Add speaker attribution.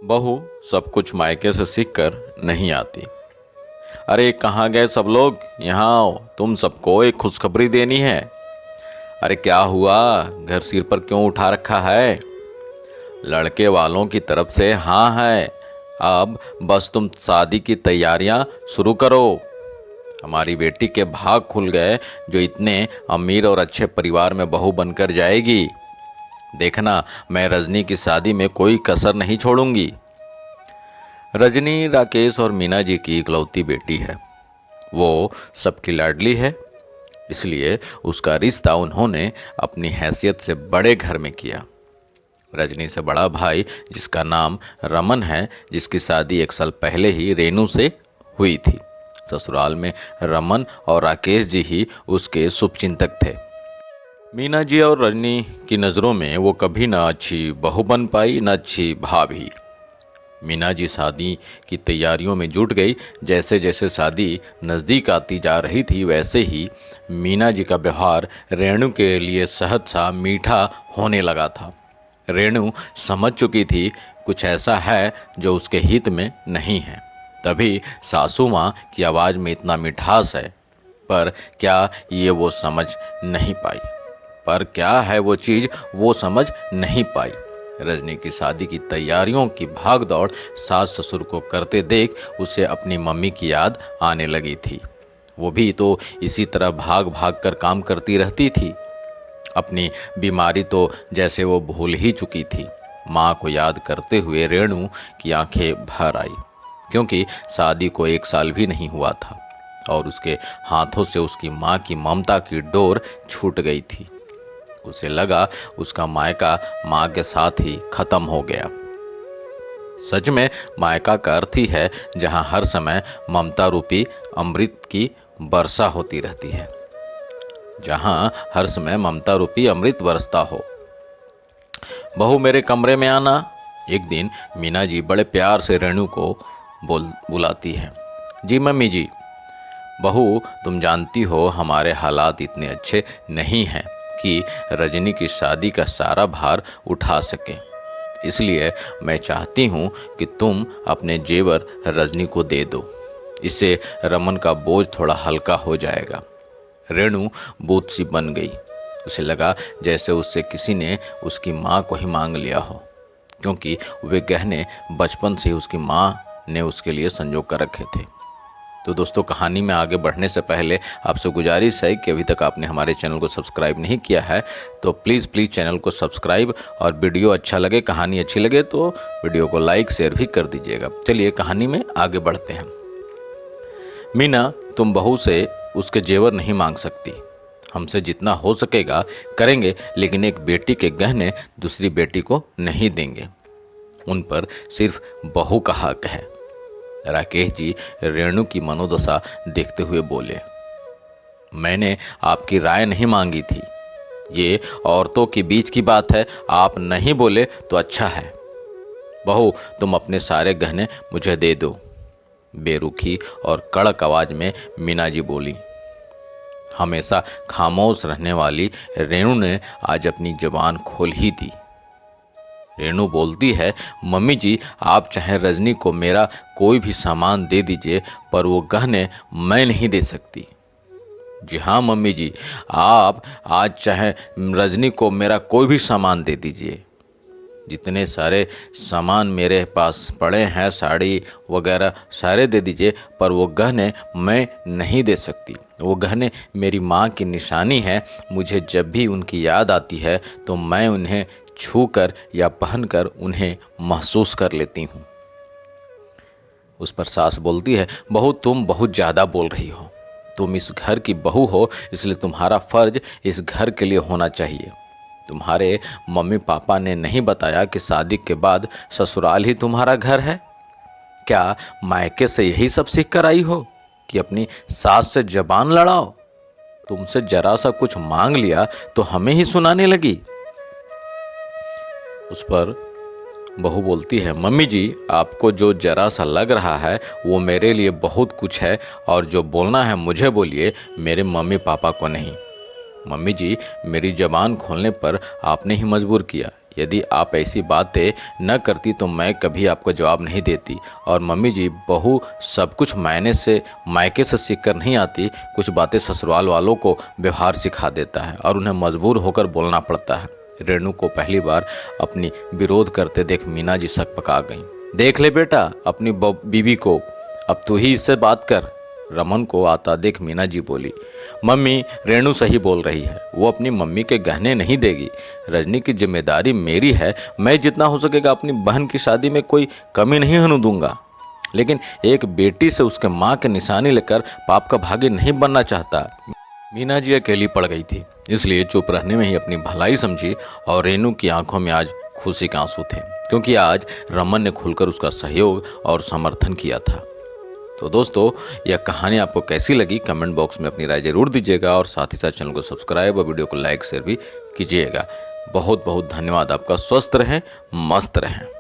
Speaker 1: बहू सब कुछ मायके से सीख कर नहीं आती। अरे कहाँ गए सब लोग, यहाँ आओ, तुम सबको एक खुशखबरी देनी है। अरे क्या हुआ, घर सिर पर क्यों उठा रखा है? लड़के वालों की तरफ से हाँ है, अब बस तुम शादी की तैयारियां शुरू करो। हमारी बेटी के भाग खुल गए जो इतने अमीर और अच्छे परिवार में बहू बनकर जाएगी। देखना, मैं रजनी की शादी में कोई कसर नहीं छोड़ूंगी। रजनी राकेश और मीना जी की इकलौती बेटी है। वो सबकी लाडली है, इसलिए उसका रिश्ता उन्होंने अपनी हैसियत से बड़े घर में किया। रजनी से बड़ा भाई, जिसका नाम रमन है, जिसकी शादी 1 साल पहले ही रेनू से हुई थी। ससुराल में रमन और राकेश जी ही उसके शुभचिंतक थे। मीना जी और रजनी की नज़रों में वो कभी न अच्छी बहू बन पाई, न अच्छी भाभी। मीना जी शादी की तैयारियों में जुट गई। जैसे जैसे शादी नज़दीक आती जा रही थी, वैसे ही मीना जी का व्यवहार रेणु के लिए सहज सा मीठा होने लगा था। रेणु समझ चुकी थी कुछ ऐसा है जो उसके हित में नहीं है, तभी सासू माँ की आवाज़ में इतना मिठास है। पर क्या ये वो समझ नहीं पाई, पर क्या है वो चीज़ वो समझ नहीं पाई। रजनी की शादी की तैयारियों की भाग दौड़ सास ससुर को करते देख उसे अपनी मम्मी की याद आने लगी थी। वो भी तो इसी तरह भाग भाग कर काम करती रहती थी। अपनी बीमारी तो जैसे वो भूल ही चुकी थी। माँ को याद करते हुए रेणु की आंखें भर आई, क्योंकि शादी को 1 साल भी नहीं हुआ था और उसके हाथों से उसकी माँ की ममता की डोर छूट गई थी। उसे लगा उसका मायका माँ के साथ ही खत्म हो गया। सच में मायका का अर्थ ही है जहाँ हर समय ममता रूपी अमृत की वर्षा होती रहती है, जहाँ हर समय ममता रूपी अमृत बरसता हो। बहू मेरे कमरे में आना। एक दिन मीना जी बड़े प्यार से रेणु को बुलाती है। जी मम्मी जी। बहू तुम जानती हो हमारे हालात इतने अच्छे नहीं हैं कि रजनी की शादी का सारा भार उठा सकें, इसलिए मैं चाहती हूँ कि तुम अपने जेवर रजनी को दे दो। इससे रमन का बोझ थोड़ा हल्का हो जाएगा। रेणु बूथ सी बन गई। उसे लगा जैसे उससे किसी ने उसकी माँ को ही मांग लिया हो, क्योंकि वे गहने बचपन से ही उसकी माँ ने उसके लिए संजो कर रखे थे। तो दोस्तों, कहानी में आगे बढ़ने से पहले आपसे गुजारिश है कि अभी तक आपने हमारे चैनल को सब्सक्राइब नहीं किया है तो प्लीज़ चैनल को सब्सक्राइब, और वीडियो अच्छा लगे, कहानी अच्छी लगे तो वीडियो को लाइक शेयर भी कर दीजिएगा। चलिए कहानी में आगे बढ़ते हैं। मीना, तुम बहू से उसके जेवर नहीं मांग सकती। हमसे जितना हो सकेगा करेंगे, लेकिन एक बेटी के गहने दूसरी बेटी को नहीं देंगे। उन पर सिर्फ बहू का हक है। राकेश जी रेणु की मनोदशा देखते हुए बोले, मैंने आपकी राय नहीं मांगी थी। ये औरतों के बीच की बात है, आप नहीं बोले तो अच्छा है। बहू तुम अपने सारे गहने मुझे दे दो। बेरुखी और कड़क आवाज में मीना जी बोली। हमेशा खामोश रहने वाली रेणु ने आज अपनी जुबान खोल ही दी। रेणु बोलती है, मम्मी जी आप चाहे रजनी को मेरा कोई भी सामान दे दीजिए, पर वो गहने मैं नहीं दे सकती। जी हाँ मम्मी जी, आप आज चाहे रजनी को मेरा कोई भी सामान दे दीजिए। जितने सारे सामान मेरे पास पड़े हैं, साड़ी वगैरह सारे दे दीजिए, पर वो गहने मैं नहीं दे सकती। वो गहने मेरी माँ की निशानी है। मुझे जब भी उनकी याद आती है तो मैं उन्हें छू कर या पहन कर उन्हें महसूस कर लेती हूँ। उस पर सास बोलती है, बहू तुम बहुत ज़्यादा बोल रही हो। तुम इस घर की बहू हो, इसलिए तुम्हारा फर्ज इस घर के लिए होना चाहिए। तुम्हारे मम्मी पापा ने नहीं बताया कि शादी के बाद ससुराल ही तुम्हारा घर है? क्या मायके से यही सब सीख कर आई हो कि अपनी सास से जबान लड़ाओ? तुमसे जरा सा कुछ मांग लिया तो हमें ही सुनाने लगी। उस पर बहू बोलती है, मम्मी जी आपको जो जरा सा लग रहा है वो मेरे लिए बहुत कुछ है, और जो बोलना है मुझे बोलिए, मेरे मम्मी पापा को नहीं। मम्मी जी मेरी जबान खोलने पर आपने ही मजबूर किया, यदि आप ऐसी बातें न करती तो मैं कभी आपको जवाब नहीं देती। और मम्मी जी, बहू सब कुछ मायके से सीख कर नहीं आती, कुछ बातें ससुराल वालों को व्यवहार सिखा देता है और उन्हें मजबूर होकर बोलना पड़ता है। रेणु को पहली बार अपनी विरोध करते देख मीना जी सक पका गईं। देख ले बेटा अपनी बीवी को, अब तू ही इससे बात कर। रमन को आता देख मीना जी बोली, मम्मी रेणु सही बोल रही है, वो अपनी मम्मी के गहने नहीं देगी। रजनी की जिम्मेदारी मेरी है, मैं जितना हो सकेगा अपनी बहन की शादी में कोई कमी नहीं होने दूंगा। लेकिन एक बेटी से उसके माँ के निशानी लेकर पाप का भागी नहीं बनना चाहता। मीना जी अकेली पड़ गई थी, इसलिए चुप रहने में ही अपनी भलाई समझी और रेणु की आंखों में आज खुशी के आंसू थे, क्योंकि आज रमन ने खुलकर उसका सहयोग और समर्थन किया था। तो दोस्तों, यह कहानी आपको कैसी लगी कमेंट बॉक्स में अपनी राय जरूर दीजिएगा और साथ ही साथ चैनल को सब्सक्राइब और वीडियो को लाइक शेयर भी कीजिएगा। बहुत बहुत धन्यवाद आपका। स्वस्थ रहें, मस्त रहें।